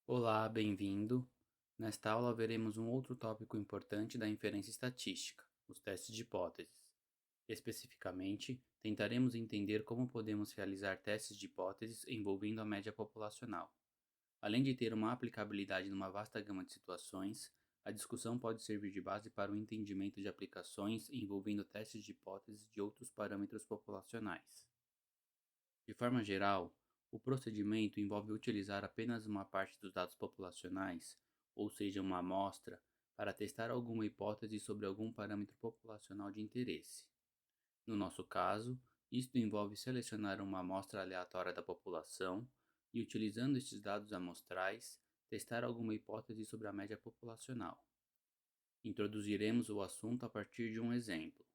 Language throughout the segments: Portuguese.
Olá, bem-vindo. Nesta aula veremos um outro tópico importante da inferência estatística, os testes de hipóteses. Especificamente, tentaremos entender como podemos realizar testes de hipóteses envolvendo a média populacional. Além de ter uma aplicabilidade numa vasta gama de situações, a discussão pode servir de base para o entendimento de aplicações envolvendo testes de hipóteses de outros parâmetros populacionais. De forma geral, o procedimento envolve utilizar apenas uma parte dos dados populacionais, ou seja, uma amostra, para testar alguma hipótese sobre algum parâmetro populacional de interesse. No nosso caso, isto envolve selecionar uma amostra aleatória da população e, utilizando estes dados amostrais, testar alguma hipótese sobre a média populacional. Introduziremos o assunto a partir de um exemplo.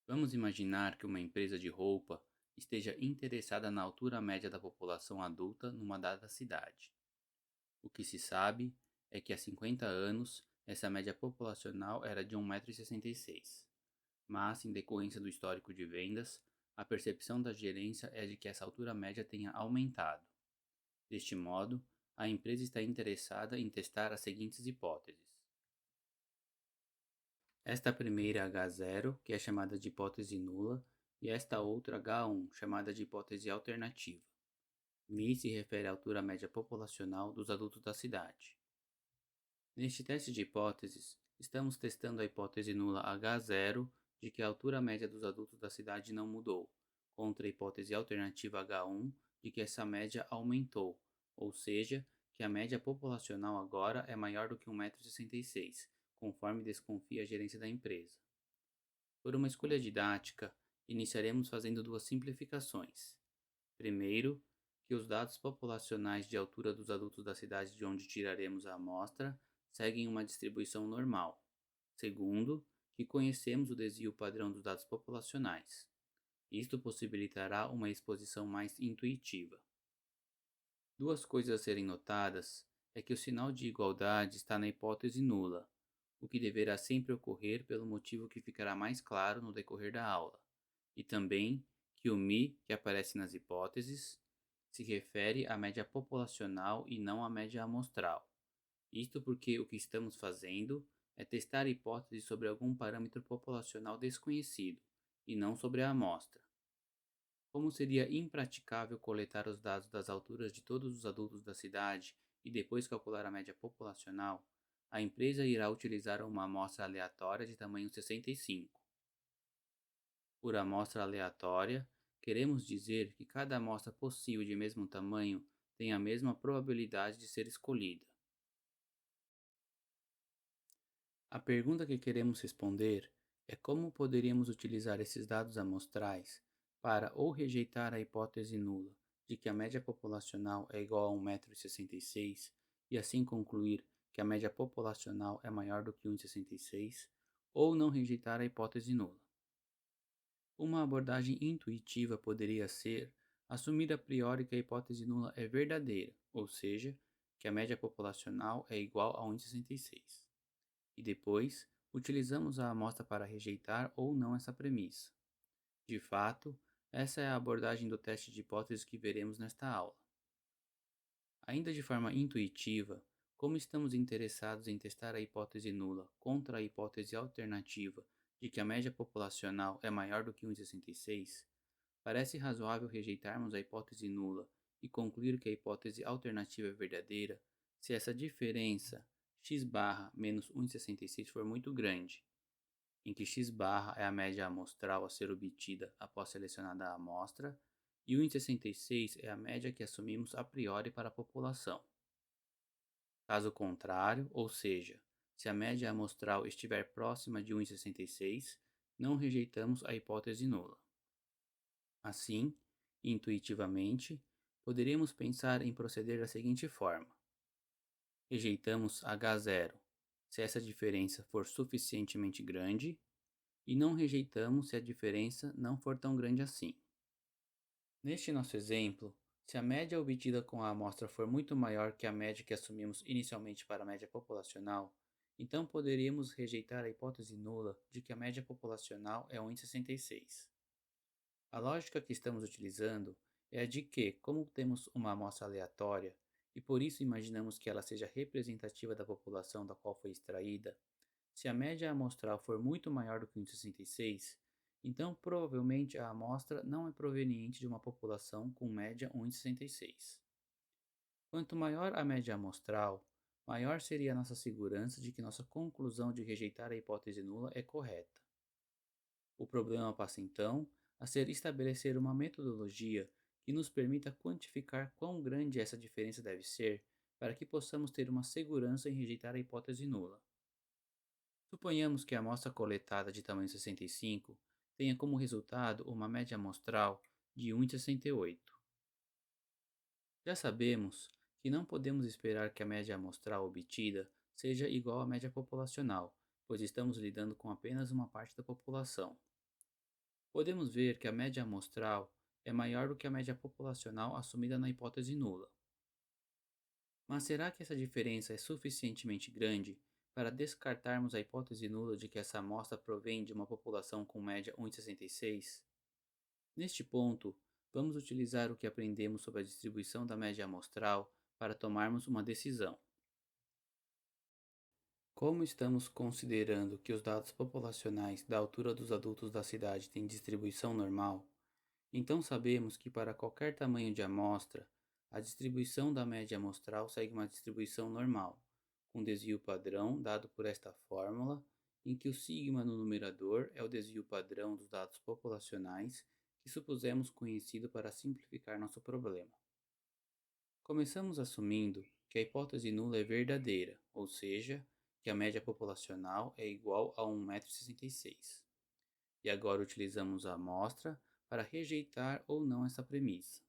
Vamos imaginar que uma empresa de roupa esteja interessada na altura média da população adulta numa dada cidade. O que se sabe é que há 50 anos essa média populacional era de 1,66 m, mas, em decorrência do histórico de vendas, a percepção da gerência é de que essa altura média tenha aumentado. Deste modo, a empresa está interessada em testar as seguintes hipóteses. Esta primeira H0, que é chamada de hipótese nula, e esta outra H1, chamada de hipótese alternativa. Mi se refere à altura média populacional dos adultos da cidade. Neste teste de hipóteses, estamos testando a hipótese nula H0 de que a altura média dos adultos da cidade não mudou, contra a hipótese alternativa H1 de que essa média aumentou, ou seja, que a média populacional agora é maior do que 1,66 m, conforme desconfia a gerência da empresa. Por uma escolha didática, iniciaremos fazendo duas simplificações. Primeiro, que os dados populacionais de altura dos adultos da cidade de onde tiraremos a amostra seguem uma distribuição normal. Segundo, que conhecemos o desvio padrão dos dados populacionais. Isto possibilitará uma exposição mais intuitiva. Duas coisas a serem notadas é que o sinal de igualdade está na hipótese nula, o que deverá sempre ocorrer pelo motivo que ficará mais claro no decorrer da aula, e também que o Mi, que aparece nas hipóteses, se refere à média populacional e não à média amostral. Isto porque o que estamos fazendo é testar hipóteses sobre algum parâmetro populacional desconhecido, e não sobre a amostra. Como seria impraticável coletar os dados das alturas de todos os adultos da cidade e depois calcular a média populacional, a empresa irá utilizar uma amostra aleatória de tamanho 65. Por amostra aleatória, queremos dizer que cada amostra possível de mesmo tamanho tem a mesma probabilidade de ser escolhida. A pergunta que queremos responder é como poderíamos utilizar esses dados amostrais para ou rejeitar a hipótese nula de que a média populacional é igual a 1,66 m e assim concluir que a média populacional é maior do que 1,66 m, ou não rejeitar a hipótese nula. Uma abordagem intuitiva poderia ser assumir a priori que a hipótese nula é verdadeira, ou seja, que a média populacional é igual a 1,66 m. E depois, utilizamos a amostra para rejeitar ou não essa premissa. De fato, essa é a abordagem do teste de hipóteses que veremos nesta aula. Ainda de forma intuitiva, como estamos interessados em testar a hipótese nula contra a hipótese alternativa de que a média populacional é maior do que 1,66, parece razoável rejeitarmos a hipótese nula e concluir que a hipótese alternativa é verdadeira se essa diferença x barra menos 1,66 for muito grande, em que x barra é a média amostral a ser obtida após selecionada a amostra e 1,66 é a média que assumimos a priori para a população. Caso contrário, ou seja, se a média amostral estiver próxima de 1,66, não rejeitamos a hipótese nula. Assim, intuitivamente, poderíamos pensar em proceder da seguinte forma. Rejeitamos H0 se essa diferença for suficientemente grande e não rejeitamos se a diferença não for tão grande assim. Neste nosso exemplo, se a média obtida com a amostra for muito maior que a média que assumimos inicialmente para a média populacional, então poderíamos rejeitar a hipótese nula de que a média populacional é 1,66. A lógica que estamos utilizando é a de que, como temos uma amostra aleatória e por isso imaginamos que ela seja representativa da população da qual foi extraída, se a média amostral for muito maior do que 1,66, então provavelmente a amostra não é proveniente de uma população com média 1,66. Quanto maior a média amostral, maior seria a nossa segurança de que nossa conclusão de rejeitar a hipótese nula é correta. O problema passa então a ser estabelecer uma metodologia que nos permita quantificar quão grande essa diferença deve ser para que possamos ter uma segurança em rejeitar a hipótese nula. Suponhamos que a amostra coletada de tamanho 65 tenha como resultado uma média amostral de 1,68. Já sabemos que não podemos esperar que a média amostral obtida seja igual à média populacional, pois estamos lidando com apenas uma parte da população. Podemos ver que a média amostral é maior do que a média populacional assumida na hipótese nula. Mas será que essa diferença é suficientemente grande para descartarmos a hipótese nula de que essa amostra provém de uma população com média 1,66? Neste ponto, vamos utilizar o que aprendemos sobre a distribuição da média amostral para tomarmos uma decisão. Como estamos considerando que os dados populacionais da altura dos adultos da cidade têm distribuição normal, então sabemos que para qualquer tamanho de amostra, a distribuição da média amostral segue uma distribuição normal, com desvio padrão dado por esta fórmula, em que o sigma no numerador é o desvio padrão dos dados populacionais que supusemos conhecido para simplificar nosso problema. Começamos assumindo que a hipótese nula é verdadeira, ou seja, que a média populacional é igual a 1,66 m. E agora utilizamos a amostra para rejeitar ou não essa premissa.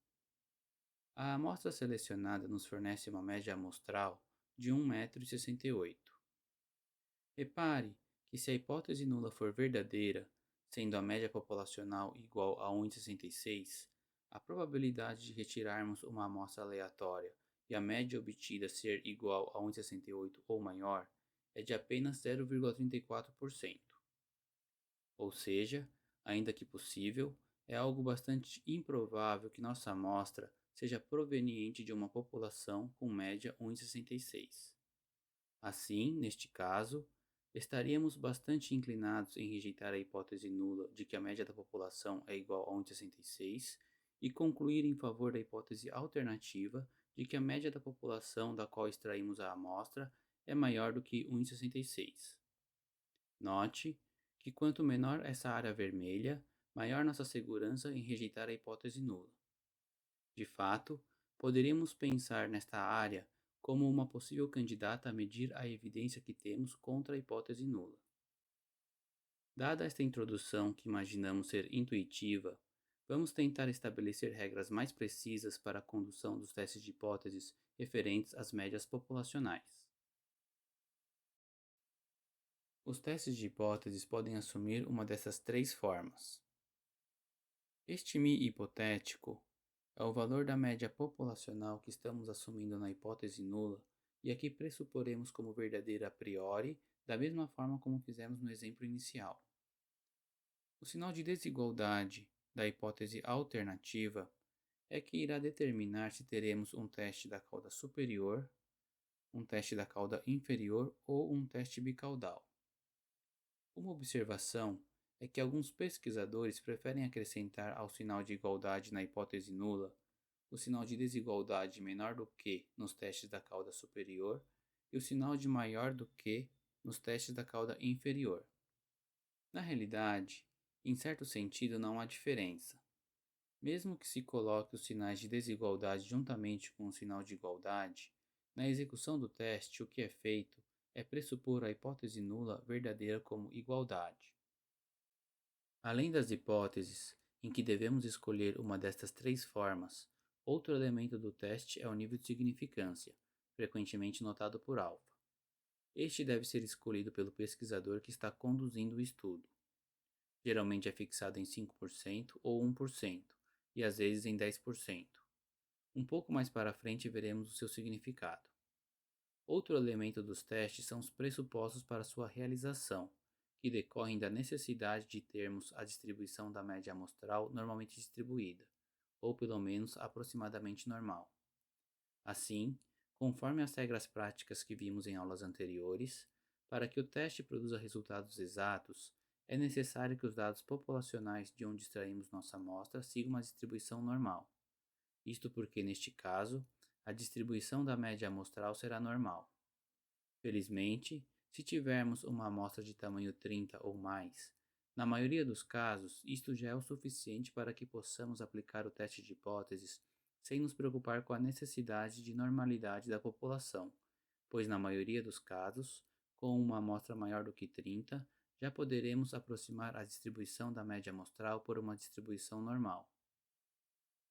A amostra selecionada nos fornece uma média amostral de 1,68 m. Repare que se a hipótese nula for verdadeira, sendo a média populacional igual a 1,66 m, a probabilidade de retirarmos uma amostra aleatória e a média obtida ser igual a 1,68 ou maior é de apenas 0,34%. Ou seja, ainda que possível, é algo bastante improvável que nossa amostra seja proveniente de uma população com média 1,66. Assim, neste caso, estaríamos bastante inclinados em rejeitar a hipótese nula de que a média da população é igual a 1,66 e concluir em favor da hipótese alternativa de que a média da população da qual extraímos a amostra é maior do que 1,66. Note que quanto menor essa área vermelha, maior nossa segurança em rejeitar a hipótese nula. De fato, poderíamos pensar nesta área como uma possível candidata a medir a evidência que temos contra a hipótese nula. Dada esta introdução que imaginamos ser intuitiva, vamos tentar estabelecer regras mais precisas para a condução dos testes de hipóteses referentes às médias populacionais. Os testes de hipóteses podem assumir uma dessas três formas. Este μ hipotético é o valor da média populacional que estamos assumindo na hipótese nula e aqui pressuporemos como verdadeira a priori, da mesma forma como fizemos no exemplo inicial. O sinal de desigualdade da hipótese alternativa é que irá determinar se teremos um teste da cauda superior, um teste da cauda inferior ou um teste bicaudal. Uma observação é que alguns pesquisadores preferem acrescentar ao sinal de igualdade na hipótese nula o sinal de desigualdade menor do que nos testes da cauda superior e o sinal de maior do que nos testes da cauda inferior. Na realidade, em certo sentido não há diferença. Mesmo que se coloque os sinais de desigualdade juntamente com o sinal de igualdade, na execução do teste o que é feito é pressupor a hipótese nula verdadeira como igualdade. Além das hipóteses em que devemos escolher uma destas três formas, outro elemento do teste é o nível de significância, frequentemente notado por alfa. Este deve ser escolhido pelo pesquisador que está conduzindo o estudo. Geralmente é fixado em 5% ou 1%, e às vezes em 10%. Um pouco mais para frente veremos o seu significado. Outro elemento dos testes são os pressupostos para sua realização, que decorrem da necessidade de termos a distribuição da média amostral normalmente distribuída, ou pelo menos aproximadamente normal. Assim, Conforme as regras práticas que vimos em aulas anteriores, para que o teste produza resultados exatos, é necessário que os dados populacionais de onde extraímos nossa amostra sigam uma distribuição normal. Isto porque, neste caso, a distribuição da média amostral será normal. Felizmente, se tivermos uma amostra de tamanho 30 ou mais, na maioria dos casos, isto já é o suficiente para que possamos aplicar o teste de hipóteses sem nos preocupar com a necessidade de normalidade da população, pois na maioria dos casos, com uma amostra maior do que 30, já poderemos aproximar a distribuição da média amostral por uma distribuição normal.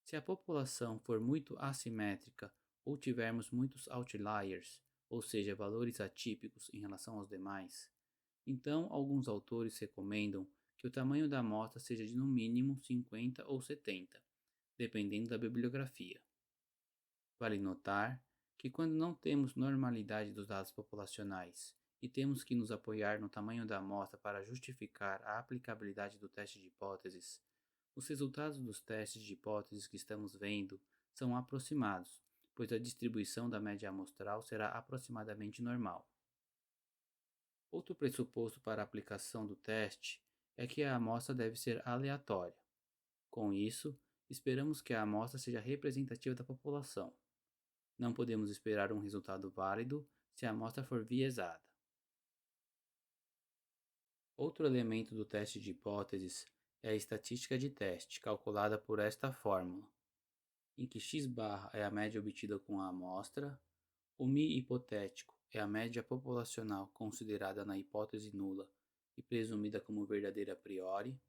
Se a população for muito assimétrica ou tivermos muitos outliers, ou seja, valores atípicos em relação aos demais, então alguns autores recomendam que o tamanho da amostra seja de no mínimo 50 ou 70, dependendo da bibliografia. Vale notar que quando não temos normalidade dos dados populacionais e temos que nos apoiar no tamanho da amostra para justificar a aplicabilidade do teste de hipóteses, os resultados dos testes de hipóteses que estamos vendo são aproximados, pois a distribuição da média amostral será aproximadamente normal. Outro pressuposto para a aplicação do teste é que a amostra deve ser aleatória. Com isso, esperamos que a amostra seja representativa da população. Não podemos esperar um resultado válido se a amostra for viesada. Outro elemento do teste de hipóteses é a estatística de teste, calculada por esta fórmula, em que x barra é a média obtida com a amostra, o μ hipotético é a média populacional considerada na hipótese nula e presumida como verdadeira a priori,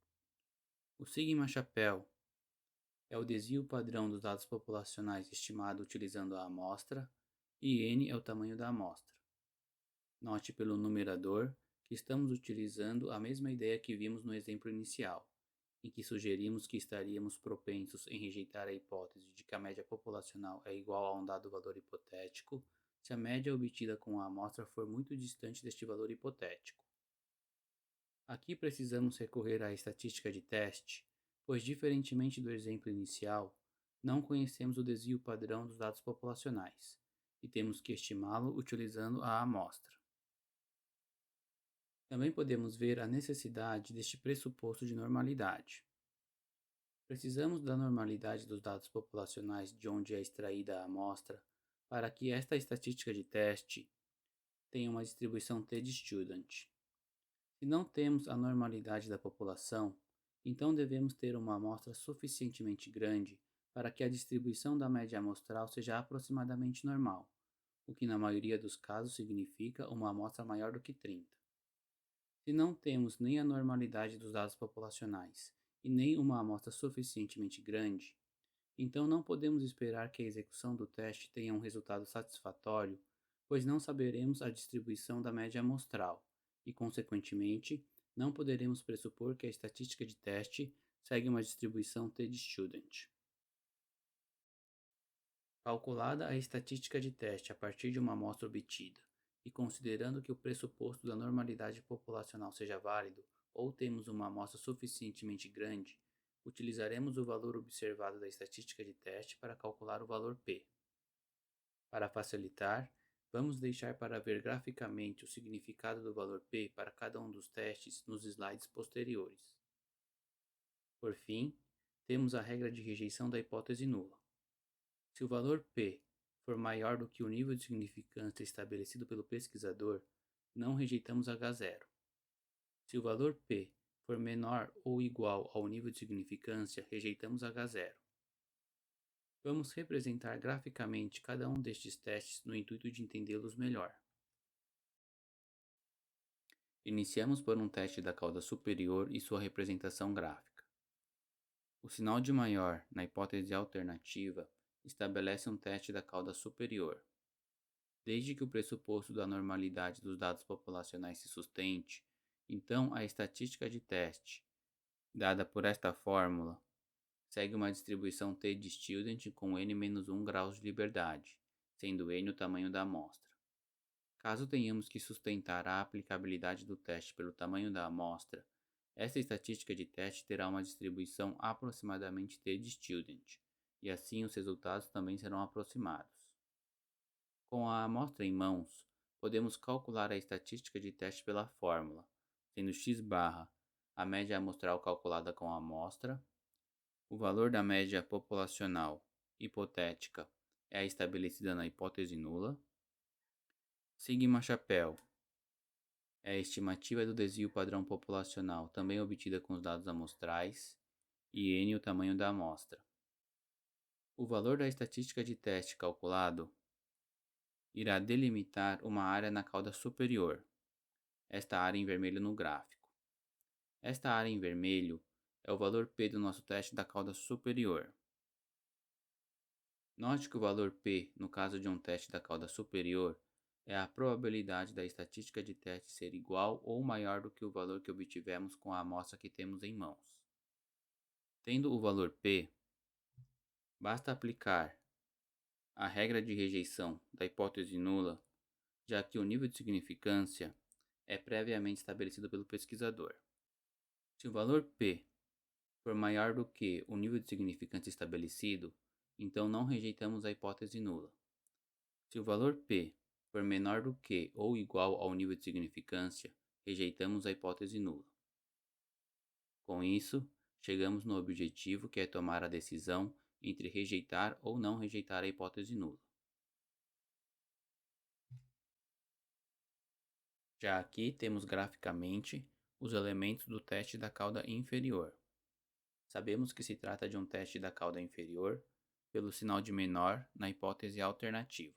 o sigma chapéu é o desvio padrão dos dados populacionais estimado utilizando a amostra, e n é o tamanho da amostra. Note pelo numerador que estamos utilizando a mesma ideia que vimos no exemplo inicial, em que sugerimos que estaríamos propensos em rejeitar a hipótese de que a média populacional é igual a um dado valor hipotético se a média obtida com a amostra for muito distante deste valor hipotético. Aqui precisamos recorrer à estatística de teste, pois, diferentemente do exemplo inicial, não conhecemos o desvio padrão dos dados populacionais e temos que estimá-lo utilizando a amostra. Também podemos ver a necessidade deste pressuposto de normalidade. Precisamos da normalidade dos dados populacionais de onde é extraída a amostra para que esta estatística de teste tenha uma distribuição t-de-student. Se não temos a normalidade da população, então devemos ter uma amostra suficientemente grande para que a distribuição da média amostral seja aproximadamente normal, o que na maioria dos casos significa uma amostra maior do que 30. Se não temos nem a normalidade dos dados populacionais e nem uma amostra suficientemente grande, então não podemos esperar que a execução do teste tenha um resultado satisfatório, pois não saberemos a distribuição da média amostral e, consequentemente, não poderemos pressupor que a estatística de teste segue uma distribuição t-de-student. Calculada a estatística de teste a partir de uma amostra obtida, e considerando que o pressuposto da normalidade populacional seja válido ou temos uma amostra suficientemente grande, utilizaremos o valor observado da estatística de teste para calcular o valor P. Para facilitar, vamos deixar para ver graficamente o significado do valor P para cada um dos testes nos slides posteriores. Por fim, temos a regra de rejeição da hipótese nula. Se o valor P for maior do que o nível de significância estabelecido pelo pesquisador, não rejeitamos H0. Se o valor P for menor ou igual ao nível de significância, rejeitamos H0. Vamos representar graficamente cada um destes testes no intuito de entendê-los melhor. Iniciamos por um teste da cauda superior e sua representação gráfica. O sinal de maior, na hipótese alternativa, estabelece um teste da cauda superior. Desde que o pressuposto da normalidade dos dados populacionais se sustente, então a estatística de teste, dada por esta fórmula, segue uma distribuição t-de-student com n-1 graus de liberdade, sendo n o tamanho da amostra. Caso tenhamos que sustentar a aplicabilidade do teste pelo tamanho da amostra, esta estatística de teste terá uma distribuição aproximadamente t-de-student, e assim os resultados também serão aproximados. Com a amostra em mãos, podemos calcular a estatística de teste pela fórmula, sendo x barra a média amostral calculada com a amostra, o valor da média populacional hipotética é a estabelecida na hipótese nula, sigma chapéu é a estimativa do desvio padrão populacional, também obtida com os dados amostrais, e n o tamanho da amostra. O valor da estatística de teste calculado irá delimitar uma área na cauda superior, esta área em vermelho no gráfico. Esta área em vermelho é o valor P do nosso teste da cauda superior. Note que o valor P, no caso de um teste da cauda superior, é a probabilidade da estatística de teste ser igual ou maior do que o valor que obtivemos com a amostra que temos em mãos. Tendo o valor P, basta aplicar a regra de rejeição da hipótese nula, já que o nível de significância é previamente estabelecido pelo pesquisador. Se o valor P for maior do que o nível de significância estabelecido, então não rejeitamos a hipótese nula. Se o valor P for menor do que ou igual ao nível de significância, rejeitamos a hipótese nula. Com isso, chegamos no objetivo, que é tomar a decisão entre rejeitar ou não rejeitar a hipótese nula. Já aqui temos graficamente os elementos do teste da cauda inferior. Sabemos que se trata de um teste da cauda inferior pelo sinal de menor na hipótese alternativa.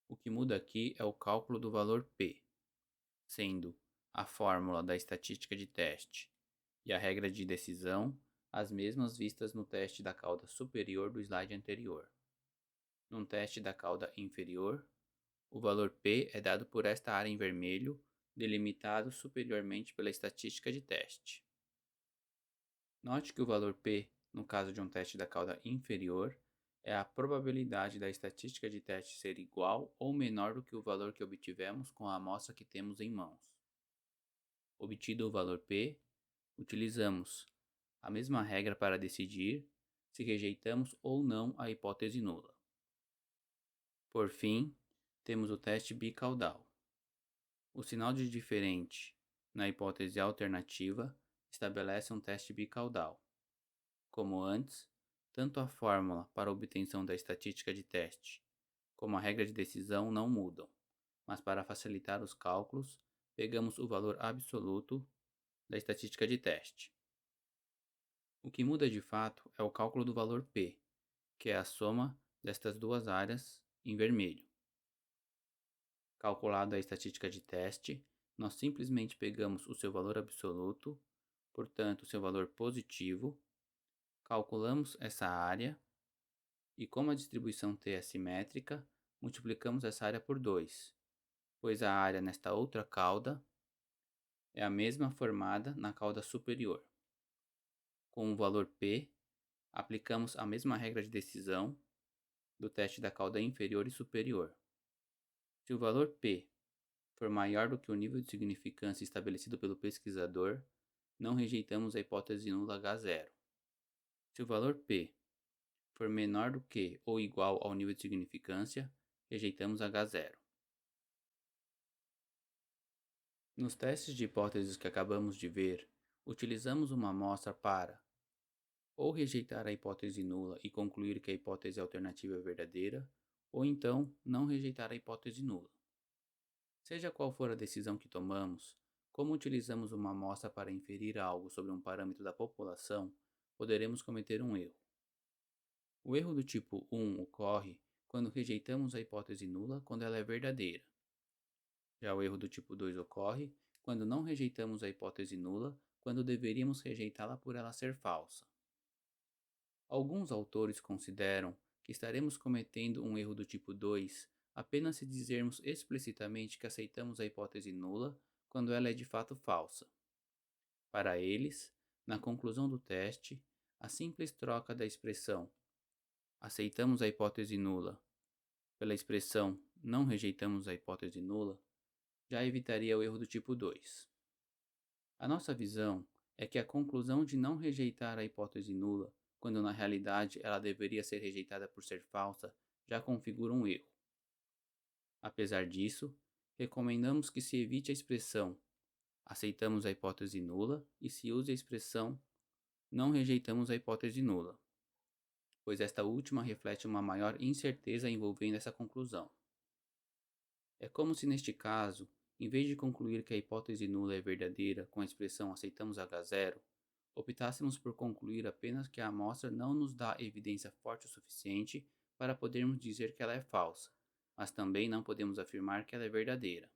O que muda aqui é o cálculo do valor P, sendo a fórmula da estatística de teste e a regra de decisão as mesmas vistas no teste da cauda superior do slide anterior. Num teste da cauda inferior, o valor P é dado por esta área em vermelho, delimitado superiormente pela estatística de teste. Note que o valor P, no caso de um teste da cauda inferior, é a probabilidade da estatística de teste ser igual ou menor do que o valor que obtivemos com a amostra que temos em mãos. Obtido o valor P, utilizamos a mesma regra para decidir se rejeitamos ou não a hipótese nula. Por fim, temos o teste bicaudal. O sinal de diferente na hipótese alternativa estabelece um teste bicaudal. Como antes, tanto a fórmula para a obtenção da estatística de teste como a regra de decisão não mudam, mas para facilitar os cálculos, pegamos o valor absoluto da estatística de teste. O que muda de fato é o cálculo do valor P, que é a soma destas duas áreas em vermelho. Calculada a estatística de teste, nós simplesmente pegamos o seu valor absoluto, portanto, o seu valor positivo, calculamos essa área e, como a distribuição T é simétrica, multiplicamos essa área por 2, pois a área nesta outra cauda é a mesma formada na cauda superior. Com o valor P, aplicamos a mesma regra de decisão do teste da cauda inferior e superior. Se o valor P for maior do que o nível de significância estabelecido pelo pesquisador, não rejeitamos a hipótese nula H0. Se o valor P for menor do que ou igual ao nível de significância, rejeitamos H0. Nos testes de hipóteses que acabamos de ver, utilizamos uma amostra para ou rejeitar a hipótese nula e concluir que a hipótese alternativa é verdadeira, ou então não rejeitar a hipótese nula. Seja qual for a decisão que tomamos, como utilizamos uma amostra para inferir algo sobre um parâmetro da população, poderemos cometer um erro. O erro do tipo 1 ocorre quando rejeitamos a hipótese nula quando ela é verdadeira. Já o erro do tipo 2 ocorre quando não rejeitamos a hipótese nula quando deveríamos rejeitá-la por ela ser falsa. Alguns autores consideram que estaremos cometendo um erro do tipo 2 apenas se dizermos explicitamente que aceitamos a hipótese nula quando ela é de fato falsa. Para eles, na conclusão do teste, a simples troca da expressão aceitamos a hipótese nula pela expressão não rejeitamos a hipótese nula já evitaria o erro do tipo 2. A nossa visão é que a conclusão de não rejeitar a hipótese nula, quando na realidade ela deveria ser rejeitada por ser falsa, já configura um erro. Apesar disso, recomendamos que se evite a expressão aceitamos a hipótese nula e se use a expressão não rejeitamos a hipótese nula, pois esta última reflete uma maior incerteza envolvendo essa conclusão. É como se neste caso, em vez de concluir que a hipótese nula é verdadeira com a expressão aceitamos H0, optássemos por concluir apenas que a amostra não nos dá evidência forte o suficiente para podermos dizer que ela é falsa, mas também não podemos afirmar que ela é verdadeira.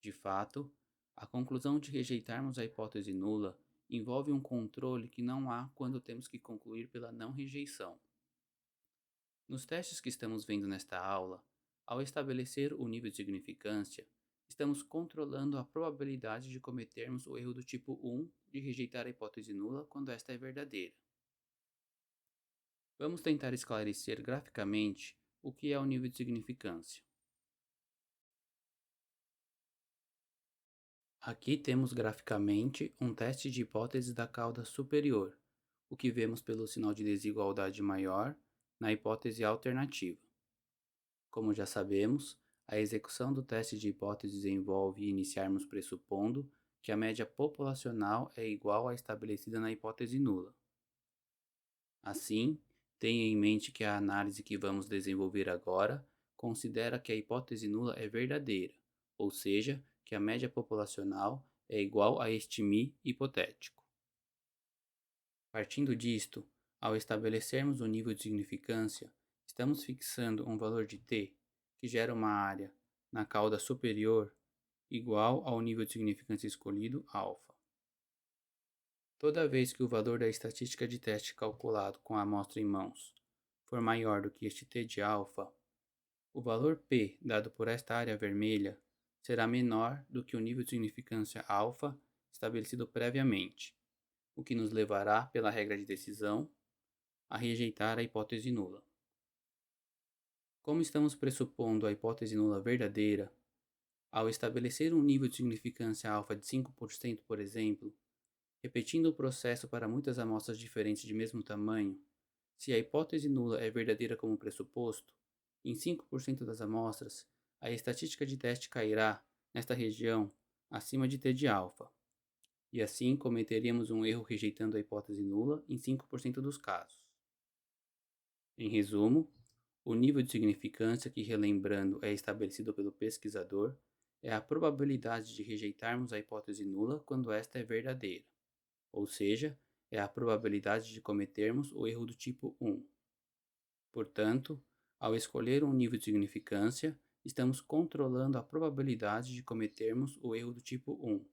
De fato, a conclusão de rejeitarmos a hipótese nula envolve um controle que não há quando temos que concluir pela não rejeição. Nos testes que estamos vendo nesta aula, ao estabelecer o nível de significância, estamos controlando a probabilidade de cometermos o erro do tipo 1 de rejeitar a hipótese nula quando esta é verdadeira. Vamos tentar esclarecer graficamente o que é o nível de significância. Aqui temos graficamente um teste de hipótese da cauda superior, o que vemos pelo sinal de desigualdade maior na hipótese alternativa. Como já sabemos, a execução do teste de hipóteses envolve iniciarmos pressupondo que a média populacional é igual à estabelecida na hipótese nula. Assim, tenha em mente que a análise que vamos desenvolver agora considera que a hipótese nula é verdadeira, ou seja, que a média populacional é igual a este μ hipotético. Partindo disto, ao estabelecermos o nível de significância, estamos fixando um valor de t, que gera uma área na cauda superior igual ao nível de significância escolhido, alfa. Toda vez que o valor da estatística de teste calculado com a amostra em mãos for maior do que este t de alfa, o valor p dado por esta área vermelha será menor do que o nível de significância alfa estabelecido previamente, o que nos levará, pela regra de decisão, a rejeitar a hipótese nula. Como estamos pressupondo a hipótese nula verdadeira, ao estabelecer um nível de significância alfa de 5%, por exemplo, repetindo o processo para muitas amostras diferentes de mesmo tamanho, se a hipótese nula é verdadeira como pressuposto, em 5% das amostras, a estatística de teste cairá nesta região acima de t de alfa, e assim cometeríamos um erro rejeitando a hipótese nula em 5% dos casos. Em resumo, o nível de significância que, relembrando, é estabelecido pelo pesquisador é a probabilidade de rejeitarmos a hipótese nula quando esta é verdadeira, ou seja, é a probabilidade de cometermos o erro do tipo 1. Portanto, ao escolher um nível de significância, estamos controlando a probabilidade de cometermos o erro do tipo 1.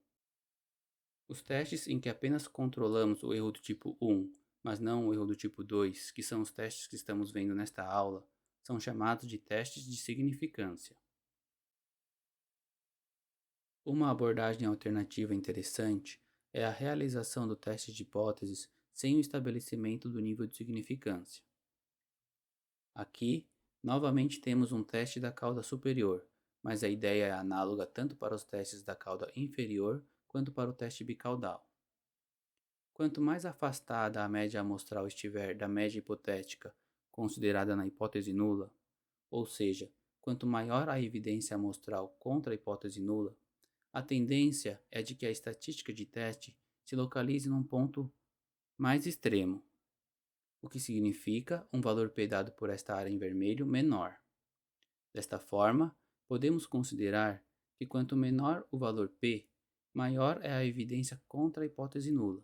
Os testes em que apenas controlamos o erro do tipo 1, mas não o erro do tipo 2, que são os testes que estamos vendo nesta aula, são chamados de testes de significância. Uma abordagem alternativa interessante é a realização do teste de hipóteses sem o estabelecimento do nível de significância. Aqui, novamente temos um teste da cauda superior, mas a ideia é análoga tanto para os testes da cauda inferior quanto para o teste bicaudal. Quanto mais afastada a média amostral estiver da média hipotética considerada na hipótese nula, ou seja, quanto maior a evidência amostral contra a hipótese nula, a tendência é de que a estatística de teste se localize num ponto mais extremo, o que significa um valor p dado por esta área em vermelho menor. Desta forma, podemos considerar que quanto menor o valor p, maior é a evidência contra a hipótese nula.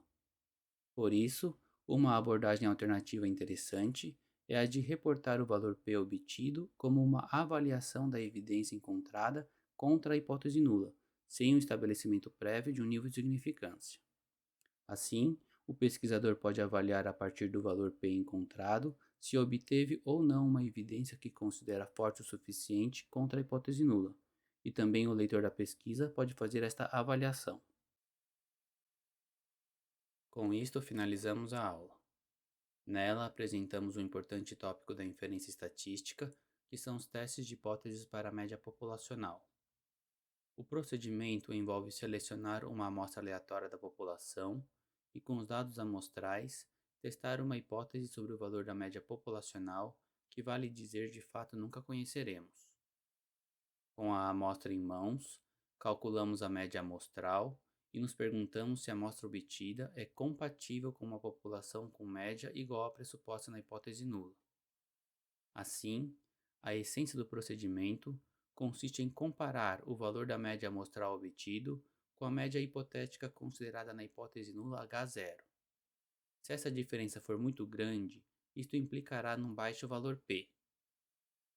Por isso, uma abordagem alternativa interessante é a de reportar o valor p obtido como uma avaliação da evidência encontrada contra a hipótese nula, sem o estabelecimento prévio de um nível de significância. Assim, o pesquisador pode avaliar a partir do valor p encontrado se obteve ou não uma evidência que considera forte o suficiente contra a hipótese nula, e também o leitor da pesquisa pode fazer esta avaliação. Com isto, finalizamos a aula. Nela, apresentamos um importante tópico da inferência estatística, que são os testes de hipóteses para a média populacional. O procedimento envolve selecionar uma amostra aleatória da população e, com os dados amostrais, testar uma hipótese sobre o valor da média populacional que, vale dizer, de fato nunca conheceremos. Com a amostra em mãos, calculamos a média amostral e nos perguntamos se a amostra obtida é compatível com uma população com média igual à pressuposta na hipótese nula. Assim, a essência do procedimento consiste em comparar o valor da média amostral obtido com a média hipotética considerada na hipótese nula H0. Se essa diferença for muito grande, isto implicará num baixo valor P.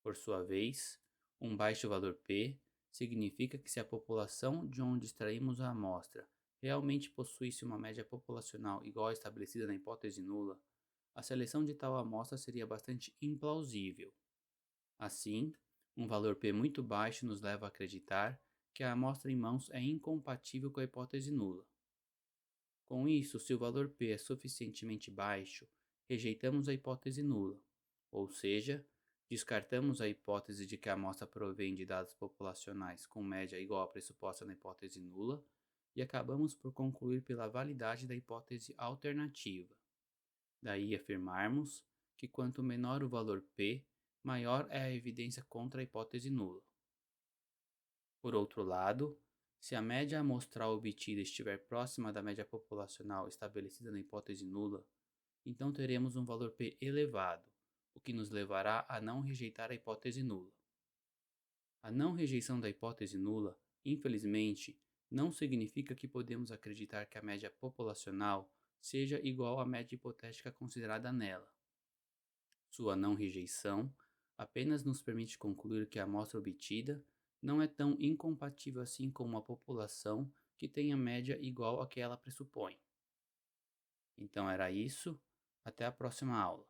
Por sua vez, um baixo valor P significa que se a população de onde extraímos a amostra realmente possuísse uma média populacional igual à estabelecida na hipótese nula, a seleção de tal amostra seria bastante implausível. Assim, um valor P muito baixo nos leva a acreditar que a amostra em mãos é incompatível com a hipótese nula. Com isso, se o valor P é suficientemente baixo, rejeitamos a hipótese nula, ou seja, descartamos a hipótese de que a amostra provém de dados populacionais com média igual à pressuposta na hipótese nula e acabamos por concluir pela validade da hipótese alternativa. Daí afirmarmos que quanto menor o valor P, maior é a evidência contra a hipótese nula. Por outro lado, se a média amostral obtida estiver próxima da média populacional estabelecida na hipótese nula, então teremos um valor P elevado, o que nos levará a não rejeitar a hipótese nula. A não rejeição da hipótese nula, infelizmente, não significa que podemos acreditar que a média populacional seja igual à média hipotética considerada nela. Sua não rejeição apenas nos permite concluir que a amostra obtida não é tão incompatível assim com uma população que tenha média igual à que ela pressupõe. Então era isso, até a próxima aula.